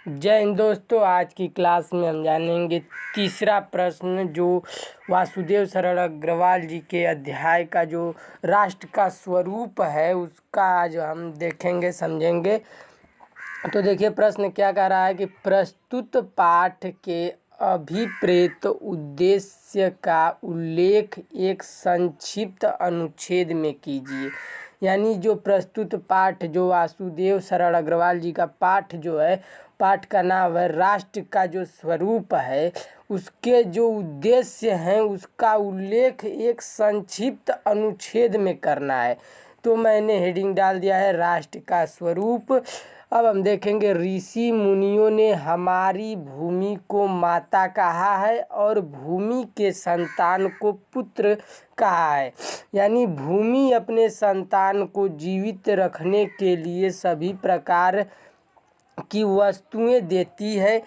जय हिंद दोस्तों। आज की क्लास में हम जानेंगे तीसरा प्रश्न, जो वासुदेव शरण अग्रवाल जी के अध्याय का जो राष्ट्र का स्वरूप है उसका आज हम देखेंगे, समझेंगे। तो देखिए प्रश्न क्या कह रहा है कि प्रस्तुत पाठ के अभिप्रेत उद्देश्य का उल्लेख एक संक्षिप्त अनुच्छेद में कीजिए। यानी जो प्रस्तुत पाठ, जो वासुदेव शरण अग्रवाल जी का पाठ जो है, पाठ का नाम है राष्ट्र का जो स्वरूप है, उसके जो उद्देश्य हैं उसका उल्लेख एक संक्षिप्त अनुच्छेद में करना है। तो मैंने हेडिंग डाल दिया है राष्ट्र का स्वरूप। अब हम देखेंगे, ऋषि मुनियों ने हमारी भूमि को माता कहा है और भूमि के संतान को पुत्र कहा है। यानी भूमि अपने संतान को जीवित रखने के लिए सभी प्रकार की वस्तुएं देती है,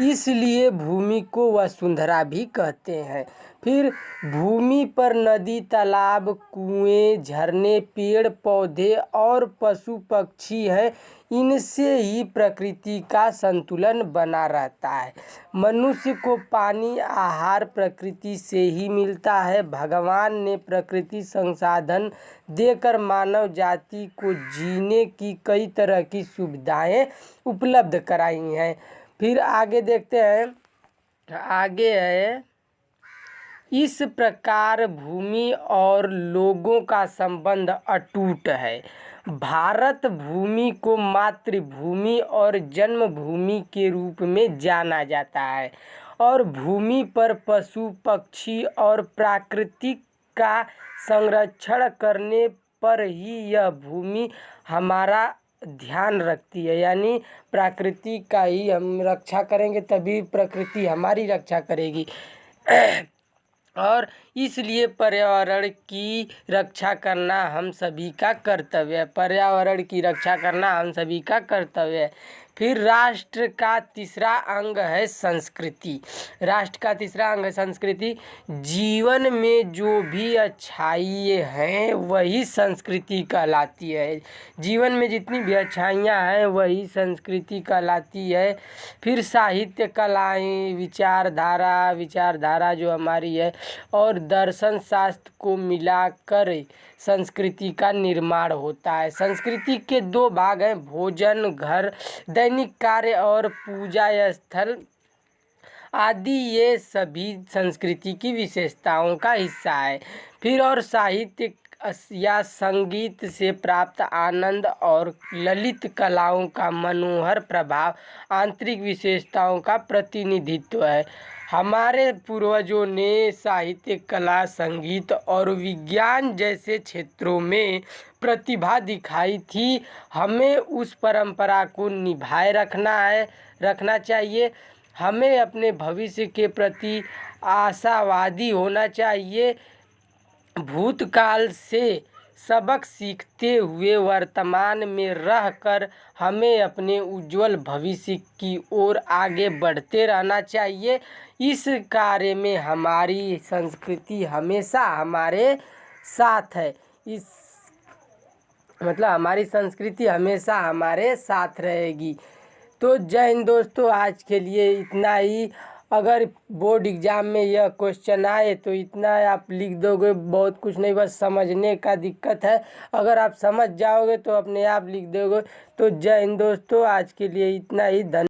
इसलिए भूमि को वसुंधरा भी कहते हैं। फिर भूमि पर नदी, तालाब, कुएं, झरने, पेड़ पौधे और पशु पक्षी हैं। इनसे ही प्रकृति का संतुलन बना रहता है। मनुष्य को पानी, आहार प्रकृति से ही मिलता है। भगवान ने प्रकृति संसाधन देकर मानव जाति को जीने की कई तरह की सुविधाएं उपलब्ध कराई हैं। फिर आगे देखते हैं, आगे है, इस प्रकार भूमि और लोगों का संबंध अटूट है। भारत भूमि को मातृभूमि और जन्मभूमि के रूप में जाना जाता है और भूमि पर पशु पक्षी और प्राकृतिक का संरक्षण करने पर ही यह भूमि हमारा ध्यान रखती है। यानी प्रकृति का ही हम रक्षा करेंगे तभी प्रकृति हमारी रक्षा करेगी। और इसलिए पर्यावरण की रक्षा करना हम सभी का कर्तव्य है। पर्यावरण की रक्षा करना हम सभी का कर्तव्य है। फिर राष्ट्र का तीसरा अंग है संस्कृति। राष्ट्र का तीसरा अंग है संस्कृति। जीवन में जो भी अच्छाइयाँ हैं वही संस्कृति कहलाती है। जीवन में जितनी भी अच्छाइयाँ हैं वही संस्कृति कहलाती है। फिर साहित्य, कलाएँ, विचारधारा जो हमारी है और दर्शन शास्त्र को मिलाकर संस्कृति का निर्माण होता है। संस्कृति के दो भाग हैं, भोजन, घर, दैनिक कार्य और पूजा स्थल आदि। ये सभी संस्कृति की विशेषताओं का हिस्सा है। फिर और साहित्य या संगीत से प्राप्त आनंद और ललित कलाओं का मनोहर प्रभाव आंतरिक विशेषताओं का प्रतिनिधित्व है। हमारे पूर्वजों ने साहित्य, कला, संगीत और विज्ञान जैसे क्षेत्रों में प्रतिभा दिखाई थी। हमें उस परंपरा को निभाए रखना चाहिए। हमें अपने भविष्य के प्रति आशावादी होना चाहिए। भूतकाल से सबक सीखते हुए वर्तमान में रहकर हमें अपने उज्जवल भविष्य की ओर आगे बढ़ते रहना चाहिए। इस कार्य में हमारी संस्कृति हमेशा हमारे साथ है। हमारी संस्कृति हमेशा हमारे साथ रहेगी। तो जय हिंद दोस्तों, आज के लिए इतना ही। अगर बोर्ड एग्ज़ाम में यह क्वेश्चन आए तो इतना आप लिख दोगे, बहुत कुछ नहीं, बस समझने का दिक्कत है। अगर आप समझ जाओगे तो अपने आप लिख दोगे। तो जय हिंद दोस्तों, आज के लिए इतना ही। धन्यवाद।